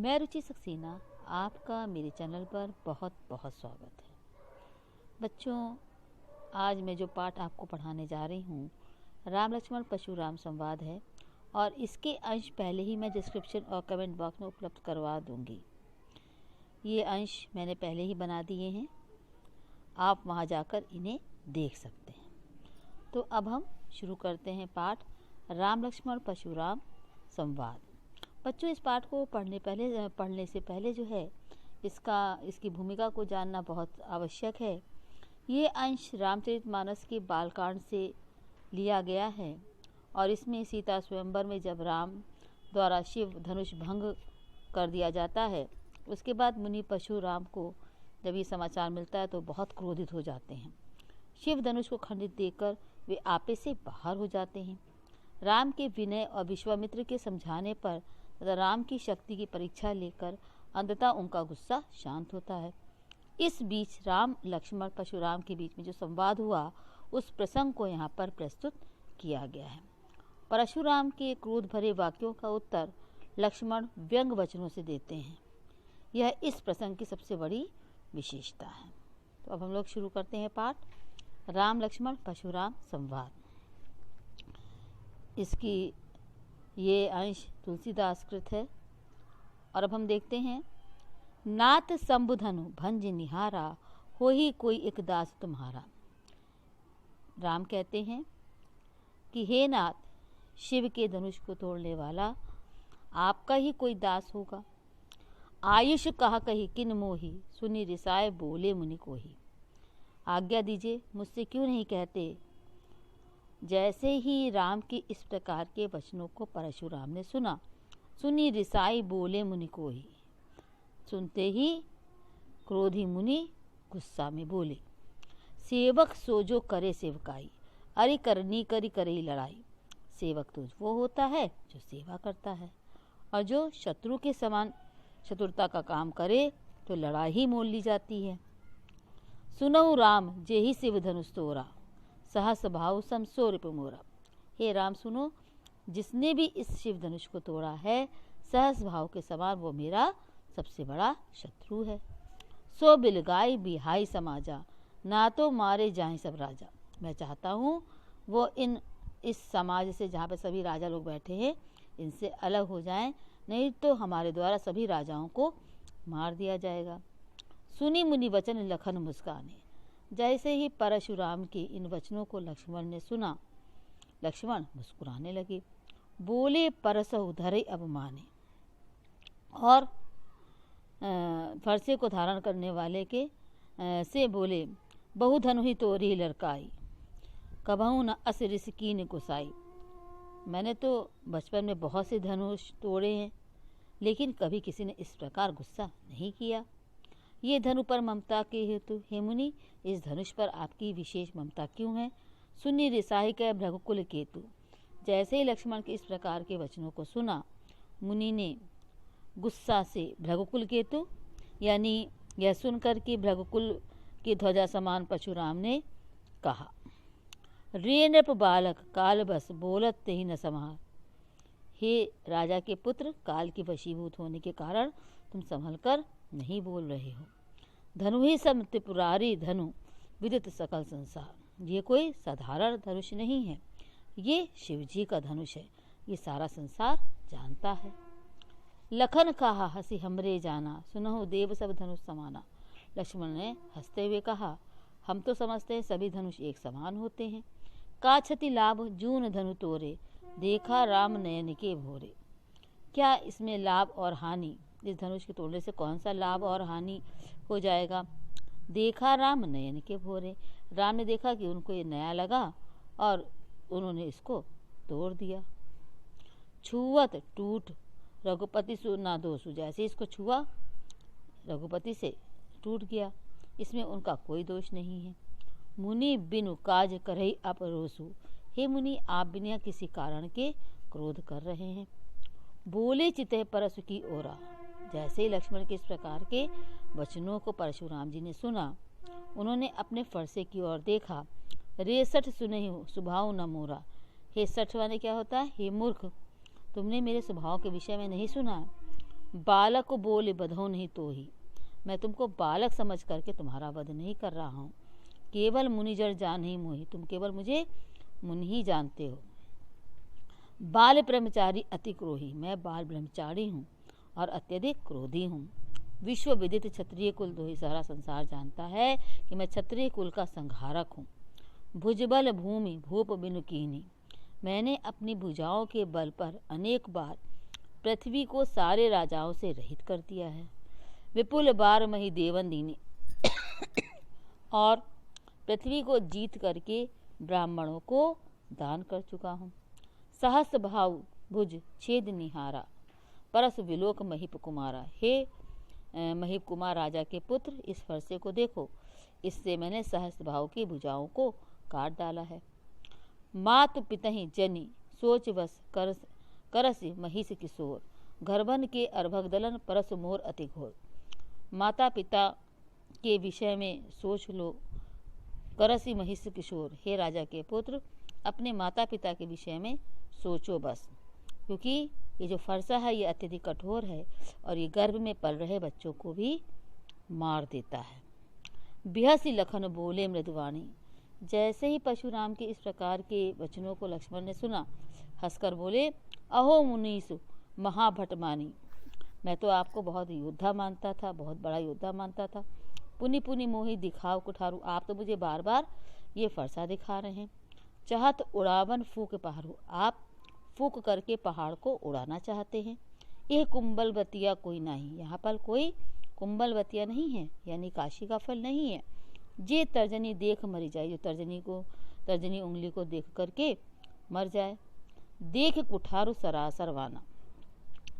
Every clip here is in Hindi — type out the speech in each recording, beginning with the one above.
मैं रुचि सक्सेना, आपका मेरे चैनल पर बहुत बहुत स्वागत है। बच्चों, आज मैं जो पाठ आपको पढ़ाने जा रही हूँ राम लक्ष्मण परशुराम संवाद है और इसके अंश पहले ही मैं डिस्क्रिप्शन और कमेंट बॉक्स में उपलब्ध करवा दूँगी। ये अंश मैंने पहले ही बना दिए हैं, आप वहाँ जाकर इन्हें देख सकते हैं। तो अब हम शुरू करते हैं पाठ राम लक्ष्मण परशुराम संवाद। बच्चों, इस पाठ को पढ़ने से पहले जो है इसकी भूमिका को जानना बहुत आवश्यक है। ये अंश रामचरितमानस के बालकांड से लिया गया है और इसमें सीता स्वयंवर में जब राम द्वारा शिव धनुष भंग कर दिया जाता है, उसके बाद मुनि परशुराम को जब ये समाचार मिलता है तो बहुत क्रोधित हो जाते हैं। शिव धनुष को खंडित देखकर वे आपे से बाहर हो जाते हैं। राम के विनय और विश्वामित्र के समझाने पर तथा राम की शक्ति की परीक्षा लेकर अंततः उनका गुस्सा शांत होता है। इस बीच राम लक्ष्मण परशुराम के बीच में जो संवाद हुआ उस प्रसंग को यहाँ पर प्रस्तुत किया गया है। परशुराम के क्रोध भरे वाक्यों का उत्तर लक्ष्मण व्यंग वचनों से देते हैं। यह इस प्रसंग की सबसे बड़ी विशेषता है। तो अब हम लोग शुरू करते हैं पाठ राम लक्ष्मण परशुराम संवाद। इसकी ये अंश तुलसीदास कृत है और अब हम देखते हैं। नाथ शंभुधनु भंज निहारा, हो ही कोई एक दास तुम्हारा। राम कहते हैं कि हे नाथ, शिव के धनुष को तोड़ने वाला आपका ही कोई दास होगा। आयुष कहा कही किन मोही, सुनी रिसाए बोले मुनि को ही। आज्ञा दीजिए, मुझसे क्यों नहीं कहते। जैसे ही राम के इस प्रकार के वचनों को परशुराम ने सुना, सुनी रिसाई बोले मुनि को ही। सुनते ही क्रोधी मुनि गुस्सा में बोले, सेवक सो जो करे सेवकाई, अरे करनी करी करे लड़ाई। सेवक तो वो होता है जो सेवा करता है, और जो शत्रु के समान शत्रुता का काम करे तो लड़ाई ही मोल ली जाती है। सुनऊ राम जे ही शिव धनुष तोरा, सहस भाव समसो रिपु मोरा। हे राम सुनो, जिसने भी इस शिव धनुष को तोड़ा है सहस भाव के समान वो मेरा सबसे बड़ा शत्रु है। सो बिलगाई बिहाई समाजा, ना तो मारे जाएं सब राजा। मैं चाहता हूँ वो इस समाज से, जहाँ पे सभी राजा लोग बैठे हैं, इनसे अलग हो जाएं, नहीं तो हमारे द्वारा सभी राजाओं को मार दिया जाएगा। सुनी मुनि वचन लखन मुस्काने। जैसे ही परशुराम के इन वचनों को लक्ष्मण ने सुना, लक्ष्मण मुस्कुराने लगे। बोले परसहु धरे अवमाने, और फरसे को धारण करने वाले के से बोले, बहु धनु ही तोरी लड़काई, कबहू न अस ऋषि कीन गुसाई। मैंने तो बचपन में बहुत से धनुष तोड़े हैं, लेकिन कभी किसी ने इस प्रकार गुस्सा नहीं किया। ये धनु पर ममता के हेतु, हे मुनि, इस धनुष पर आपकी विशेष ममता क्यों है। सुनी रिसाई के भृगुकुल केतु। जैसे ही लक्ष्मण के इस प्रकार के वचनों को सुना, मुनि ने गुस्सा से भृगुकुल केतु, यानी यह सुनकर कि भृगुकुल की ध्वजा समान परशुराम ने कहा, रे नृप बालक काल बस बोलत ते ही न समार। हे राजा के पुत्र, काल की वशीभूत होने के कारण तुम संभल कर नहीं बोल रहे हो। धनु ही सब त्रिपुरारी धनु, विदित सकल संसार। ये कोई साधारण धनुष नहीं है, ये शिवजी का धनुष है, ये सारा संसार जानता है। लखन कहा हंसी हमरे जाना, सुनहु देव सब धनुष समाना। लक्ष्मण ने हंसते हुए कहा, हम तो समझते हैं सभी धनुष एक समान होते हैं। का क्षति लाभ जून धनु तोरे, देखा राम नयन के भोरे। क्या इसमें लाभ और हानि, इस धनुष के तोड़ने से कौन सा लाभ और हानि हो जाएगा। देखा राम नयन के भोरे, राम ने देखा कि उनको ये नया लगा और उन्होंने इसको तोड़ दिया। छुअत टूट रघुपति सु ना दोषु, जैसे इसको छुआ रघुपति से टूट गया, इसमें उनका कोई दोष नहीं है। मुनि बिनु काज करहि अपरोसु। हे मुनि, आप बिना किसी कारण के क्रोध कर रहे हैं। बोले चिते परसु की ओरा। जैसे ही लक्ष्मण के इस प्रकार के वचनों को परशुराम जी ने सुना, उन्होंने अपने फरसे की ओर देखा। रे सठ सुनहि स्वभाव न मोरा। हे सठ वाले क्या होता है, हे मूर्ख, तुमने मेरे स्वभाव के विषय में नहीं सुना। बालक बोले बधो नहीं तो ही, मैं तुमको बालक समझ करके तुम्हारा वध नहीं कर रहा हूँ। केवल मुनिजर जान ही मोही, तुम केवल मुझे मुनि ही जानते हो। बाल ब्रह्मचारी अति क्रोही, मैं बाल ब्रह्मचारी हूँ और अत्यधिक क्रोधी हूँ। विश्व विदित क्षत्रिय कुल दोही, सारा संसार जानता है कि मैं क्षत्रिय कुल का संहारक हूँ। भुजबल भूमि भूप बिनु कीनी, मैंने अपनी भुजाओं के बल पर अनेक बार पृथ्वी को सारे राजाओं से रहित कर दिया है। विपुल बार मही देवन दीनी, और पृथ्वी को जीत करके ब्राह्मणों को दान कर चुका हूँ। सहस भाव भुज छेद निहारा, परस विलोक महीप कुमारा, हे महीप कुमार राजा के पुत्र, इस फरसे को देखो, इससे मैंने सहस्त्र भाव की भुजाओं को काट डाला है। मातु पितहि जनी सोच वस करसि महिष किशोर, घरबन के अर्भक दलन परस मोर अति घोर। माता पिता के विषय में सोच लो, करसि महिष किशोर, हे राजा के पुत्र, अपने माता पिता के विषय में सोचो बस, क्योंकि ये जो फरसा है ये अत्यधिक कठोर है और ये गर्भ में पल रहे बच्चों को भी मार देता है। बिहसी लखन बोले मृदुवाणी, जैसे ही परशुराम के इस प्रकार के वचनों को लक्ष्मण ने सुना, हंसकर बोले, अहो मुनीसु महाभटमानी, मैं तो आपको बहुत योद्धा मानता था, बहुत बड़ा योद्धा मानता था। पुनि पुनि मोहि दिखाओ कुठारू, आप तो मुझे बार बार ये फरसा दिखा रहे हैं। चाहत उड़ावन फूक पहाड़ू, आप फूक करके पहाड़ को उड़ाना चाहते हैं। यह कुंभलवतिया कोई नहीं, यहाँ पर कोई कुंभलवतिया नहीं है, यानी काशी का फल नहीं है। जे तर्जनी देख मरी जाए, जो तर्जनी उंगली को देख करके मर जाए। देख कुठार सरासर वाना,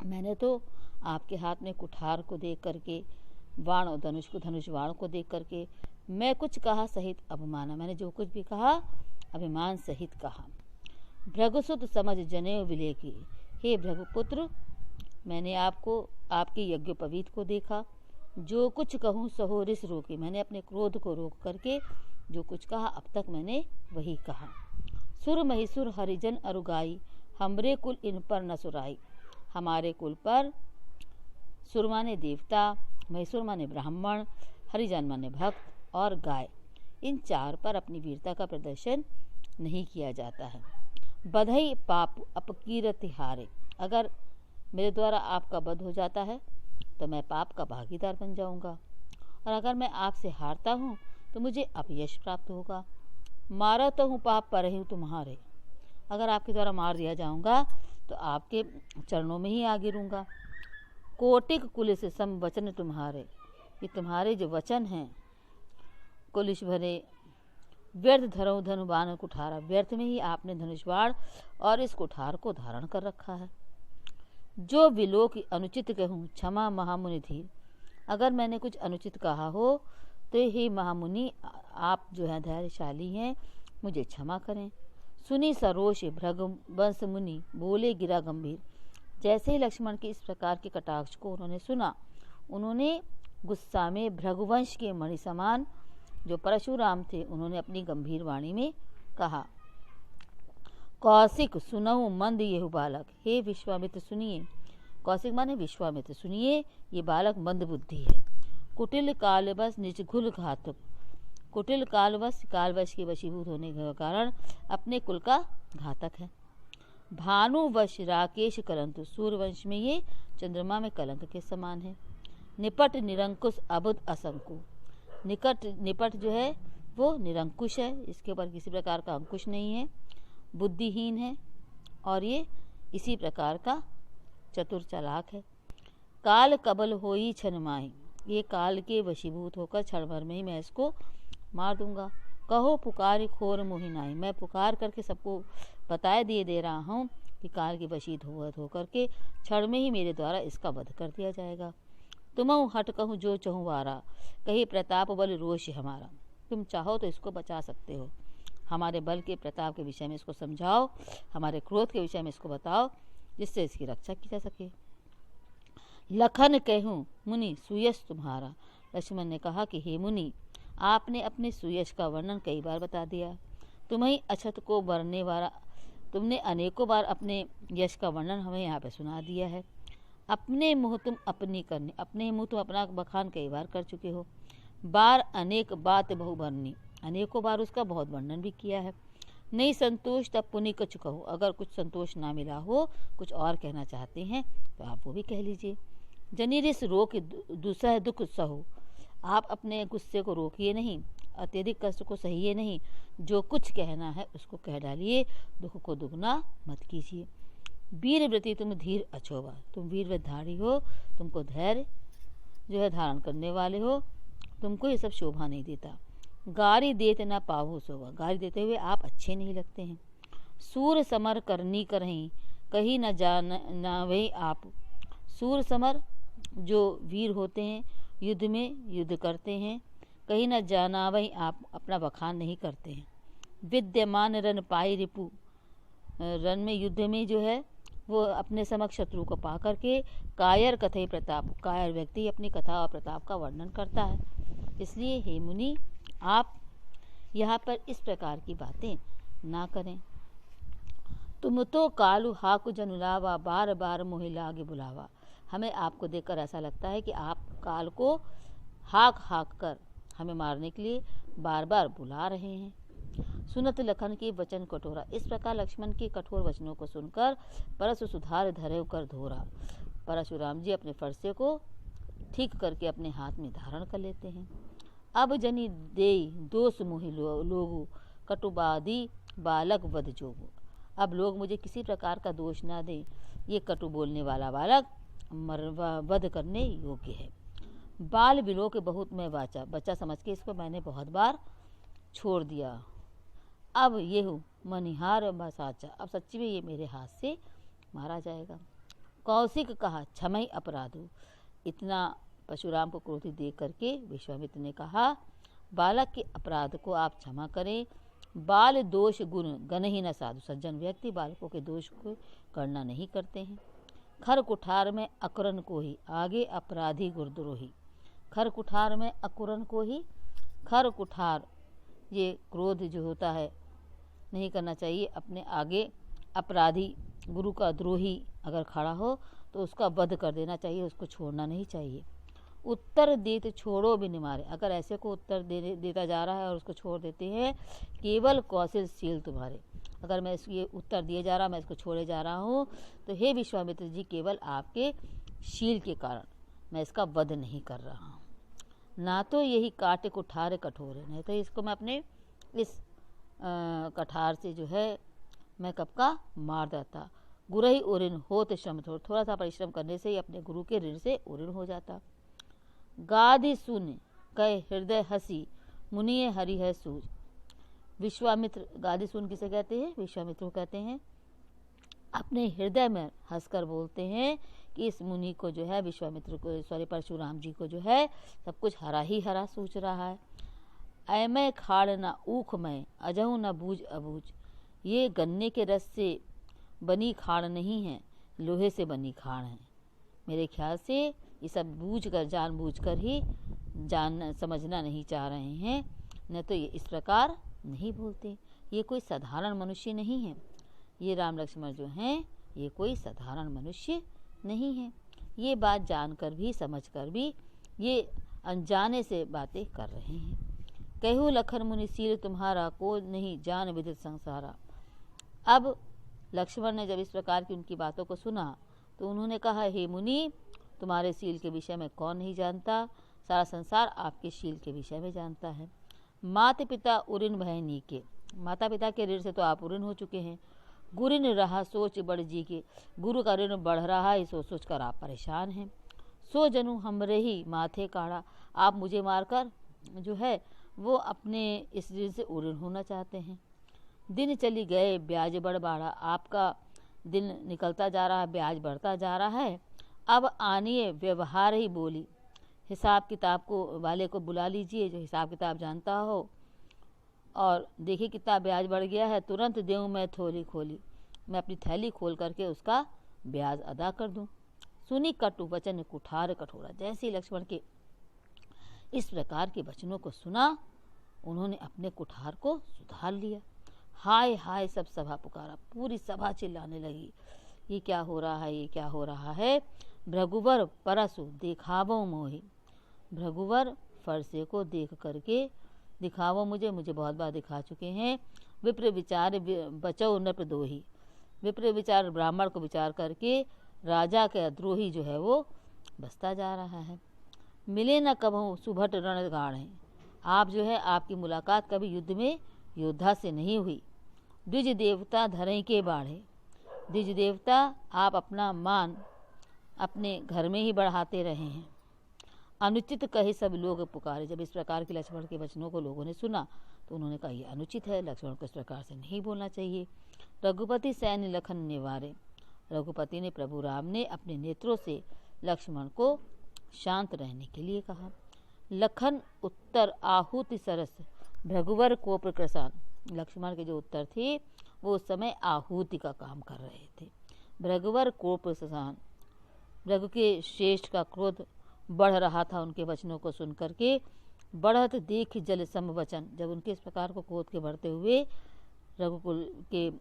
मैंने तो आपके हाथ में कुठार को देख करके, बाण और धनुष बाण को देख करके मैं कुछ कहा सहित अभिमाना, मैंने जो कुछ भी कहा अभिमान सहित कहा। भृगुसुत समझ जनेऊ विलेखी, हे भृगुपुत्र, मैंने आपको आपके यज्ञोपवीत को देखा, जो कुछ कहूँ सहो रिस रोकी, मैंने अपने क्रोध को रोक करके जो कुछ कहा अब तक मैंने वही कहा। सुर महिसुर हरिजन अरुगाई, हमरे कुल इन पर न सुराई, हमारे कुल पर सुर माने देवता, महिसुर माने ब्राह्मण, हरिजन माने भक्त और गाय, इन चार पर अपनी वीरता का प्रदर्शन नहीं किया जाता है। बधई पाप अपकीरति हारे, अगर मेरे द्वारा आपका वध हो जाता है तो मैं पाप का भागीदार बन जाऊंगा, और अगर मैं आपसे हारता हूँ तो मुझे अपयश प्राप्त होगा। मारा तो हूँ पाप पर ही तुम्हारे, अगर आपके द्वारा मार दिया जाऊंगा तो आपके चरणों में ही आ गिरूंगा। कोटिक कुल से सम वचन तुम्हारे, ये तुम्हारे जो वचन हैं कुलिश भरे, व्यर्थ धरो धनु बाण कुठारा, व्यर्थ में ही आपने धनुष बाण और इस कुठार को धारण कर रखा है। जो विलोक अनुचित कहूँ क्षमा महामुनि धीर, अगर मैंने कुछ अनुचित कहा हो तो हे महामुनि, आप जो है धैर्यशाली हैं, मुझे क्षमा करें। सुनी सरोष भृगुवंश मुनि बोले गिरा गंभीर, जैसे ही लक्ष्मण के इस प्रकार के कटाक्ष को उन्होंने सुना, उन्होंने गुस्सा में भृगुवंश के मणि समान जो परशुराम थे, उन्होंने अपनी गंभीर वाणी में कहा, कौशिक सुनऊ मंद येहु बालक, हे विश्वामित्र सुनिए, कौशिक माने विश्वामित्र, सुनिए ये बालक मंद बुद्धि है। कुटिल कालवश निजघुल घातक, कुटिल कालवश के वशीभूत होने के कारण अपने कुल का घातक है। भानुवश राकेश कलंतु, सूर्यवंश में ये चंद्रमा में कलंक के समान है। निपट निरंकुश अबुद असंकु, निपट जो है वो निरंकुश है, इसके ऊपर किसी प्रकार का अंकुश नहीं है, बुद्धिहीन है और ये इसी प्रकार का चतुर चालाक है। काल कबल होई छन माही, ये काल के वशीभूत होकर क्षण भर में ही मैं इसको मार दूंगा। कहो पुकार खोर मोहिनाई, मैं पुकार करके सबको बताए दे रहा हूँ कि काल के वशीभूत होकर के क्षण में ही मेरे द्वारा इसका वध कर दिया जाएगा। तुमऊ हट कहूँ जो चहूँ वारा, कहीं प्रताप बल रोष हमारा, तुम चाहो तो इसको बचा सकते हो, हमारे बल के प्रताप के विषय में इसको समझाओ, हमारे क्रोध के विषय में इसको बताओ, जिससे इसकी रक्षा की जा सके। लखन कहूँ मुनि सुयश तुम्हारा, लक्ष्मण ने कहा कि हे मुनि, आपने अपने सुयश का वर्णन कई बार बता दिया, तुम्हें अछत को बरने वाला, तुमने अनेकों बार अपने यश का वर्णन हमें यहाँ पे सुना दिया है। अपने मुँह तुम अपनी करनी, अपने मुँह तुम अपना बखान कई बार कर चुके हो। बार अनेक बात बहु भरनी, अनेकों बार उसका बहुत वर्णन भी किया है। नहीं संतोष तब पुनि कुछ कहो, अगर कुछ संतोष ना मिला हो, कुछ और कहना चाहते हैं तो आप वो भी कह लीजिए। जनिरिस रोक दूसरा दुख सहो, आप अपने गुस्से को रोकिए नहीं, अत्यधिक कष्ट को सहिए नहीं, जो कुछ कहना है उसको कह डालिए, दुख को दुगना मत कीजिए। वीर व्रति तुम धीर अछोवा, तुम वीर व्रतधारी हो, तुमको धैर्य जो है धारण करने वाले हो, तुमको ये सब शोभा नहीं देता। गारी देते ना पाहो सोवा, गारी देते हुए आप अच्छे नहीं लगते हैं। सूर समर करनी करहीं, कहीं न जान ना वही आप। सूर समर जो वीर होते हैं, युद्ध में युद्ध करते हैं, कहीं न जाना वही आप, अपना बखान नहीं करते हैं। विद्यमान रन पाई रिपु, रन में युद्ध में जो है वो अपने समक्ष शत्रु को पा करके कायर कथे प्रताप, कायर व्यक्ति अपनी कथा और प्रताप का वर्णन करता है। इसलिए हे मुनि, आप यहाँ पर इस प्रकार की बातें ना करें। तुम तो कालू हाकु जनुलावा, बार बार मोहि लागे बुलावा। हमें आपको देखकर ऐसा लगता है कि आप काल को हाक हाक कर हमें मारने के लिए बार बार बुला रहे हैं। सुनत लखन की वचन कठोरा, इस प्रकार लक्ष्मण के कठोर वचनों को सुनकर परशु सुधार धरे कर धोरा, परशुराम जी अपने फरसे को ठीक करके अपने हाथ में धारण कर लेते हैं। अब जनी दे दोष मोहि लोगु, कटुबादी बालक वध जोगु। अब लोग मुझे किसी प्रकार का दोष ना दें, ये कटु बोलने वाला बालक वध करने योग्य है। बाल बिलो के बहुत मैं वाचा, बच्चा समझ के इसको मैंने बहुत बार छोड़ दिया। अब ये हूँ मनिहार साचा, अब सच्ची में ये मेरे हाथ से मारा जाएगा। कौशिक कहा क्षमय अपराधु, इतना परशुराम को क्रोधित देख करके विश्वामित्र ने कहा, बालक के अपराध को आप क्षमा करें। बाल दोष गुण गण ही न साधु, सज्जन व्यक्ति बालकों के दोष को गणना नहीं करते हैं। खर कुठार में अकुरन को ही, आगे अपराधी गुरद्रोही। खर कुठार में अकुरन को ही, खर कुठार ये क्रोध जो होता है नहीं करना चाहिए। अपने आगे अपराधी गुरु का द्रोही अगर खड़ा हो तो उसका वध कर देना चाहिए, उसको छोड़ना नहीं चाहिए। उत्तर देत छोड़ो भी नहीं मारे, अगर ऐसे को उत्तर देता जा रहा है और उसको छोड़ देते हैं, केवल कौशलशील तुम्हारे, अगर मैं ये उत्तर दिए जा रहा, मैं इसको छोड़े जा रहा हूँ, तो हे विश्वामित्र जी, केवल आपके शील के कारण मैं इसका वध नहीं कर रहा हूँ। ना तो यही काटे कुठार कठोर है, नहीं तो इसको मैं अपने इस कठार से जो है मैं कब का मार देता। गुरु ही उऋण होत श्रम, थोड़ा सा परिश्रम करने से ही अपने गुरु के ऋण से उऋण हो जाता। गादि सुन कह हृदय हसी, मुनिये हरि है सूझ। विश्वामित्र, गादि सुन किसे कहते हैं? विश्वामित्र को कहते हैं। अपने हृदय में हंसकर बोलते हैं कि इस मुनि को जो है, विश्वामित्र को, परशुराम जी को जो है सब कुछ हरा ही हरा सूझ रहा है। ऐमै खाड़ न ऊख में, अजहू न बूझ अबूझ। ये गन्ने के रस से बनी खाड़ नहीं है, लोहे से बनी खाड़ है। मेरे ख्याल से ये सब बूझ कर, जानबूझ कर ही समझना नहीं चाह रहे हैं, न तो ये इस प्रकार नहीं बोलते। ये कोई साधारण मनुष्य नहीं है, ये राम लक्ष्मण जो हैं ये कोई साधारण मनुष्य नहीं है। ये बात जानकर भी, समझकर भी ये अनजाने से बातें कर रहे हैं। कहू लखन मुनि सील तुम्हारा, को नहीं जान विदित संसारा। अब लक्ष्मण ने जब इस प्रकार की उनकी बातों को सुना तो उन्होंने कहा, हे मुनि, तुम्हारे शील के विषय में कौन नहीं जानता, सारा संसार आपके शील के विषय में जानता है। माता पिता उऋण भय नीके, माता पिता के ऋण से तो आप उऋण हो चुके हैं। गुरिन रहा सोच बड़ जी के, गुरु का ऋण बढ़ रहा है, सोच सोच कर आप परेशान हैं। सो जनु हमरे ही माथे काढ़ा, आप मुझे मारकर जो है वो अपने इस ऋण से उऋण होना चाहते हैं। दिन चली गए ब्याज बढ़ बाढ़ा, आपका दिन निकलता जा रहा है, ब्याज बढ़ता जा रहा है। अब आनिए व्यवहार ही बोली, हिसाब किताब को वाले को बुला लीजिए जो हिसाब किताब जानता हो, और देखिए कितना ब्याज बढ़ गया है, तुरंत देऊँ मैं थोली खोली, मैं अपनी थैली खोल करके उसका ब्याज अदा कर दूं। सुनी कटु वचन कुठार कठोरा, जैसे ही लक्ष्मण के इस प्रकार के वचनों को सुना, उन्होंने अपने कुठार को सुधार लिया। हाय हाय सब सभा पुकारा, पूरी सभा चिल्लाने लगी, ये क्या हो रहा है, ये क्या हो रहा है। भृगुवर परसु दिखावो मोहि। भृगुवर फरसे को देख करके दिखावो मुझे बहुत बार दिखा चुके हैं। विप्र विचार बचो नृप दोही। विप्र विचार ब्राह्मण को विचार करके राजा का द्रोही जो है वो बसता जा रहा है। मिले न कभू सुभट रण गाढ़। आप जो है आपकी मुलाकात कभी युद्ध में योद्धा से नहीं हुई। द्विज देवता धरई के बाढ़े। द्विज देवता आप अपना मान अपने घर में ही बढ़ाते रहे हैं। अनुचित कहे सब लोग पुकारे। जब इस प्रकार के लक्ष्मण के वचनों को लोगों ने सुना तो उन्होंने कहा ये अनुचित है, लक्ष्मण को इस प्रकार से नहीं बोलना चाहिए। रघुपति सैन्य लखन निवारे। रघुपति ने प्रभु राम ने अपने नेत्रों से लक्ष्मण को शांत रहने के लिए कहा। लखन उत्तर आहुति सरस भृगुवर को प्रकृसान। लक्ष्मण के जो उत्तर थे वो उस समय आहुति का काम कर रहे थे। भृगुवर को प्रकृसान। भृगु के श्रेष्ठ का क्रोध बढ़ रहा था उनके वचनों को सुन करके। बढ़त देख जल सम वचन। जब उनके इस प्रकार को क्रोध के बढ़ते हुए रघुकुल के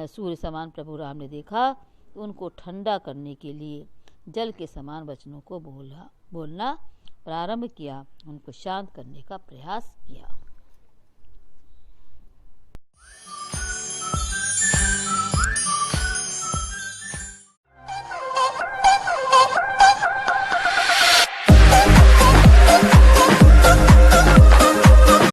सूर्य समान प्रभु राम ने देखा तो उनको ठंडा करने के लिए जल के समान वचनों को बोलना प्रारंभ किया, उनको शांत करने का प्रयास किया।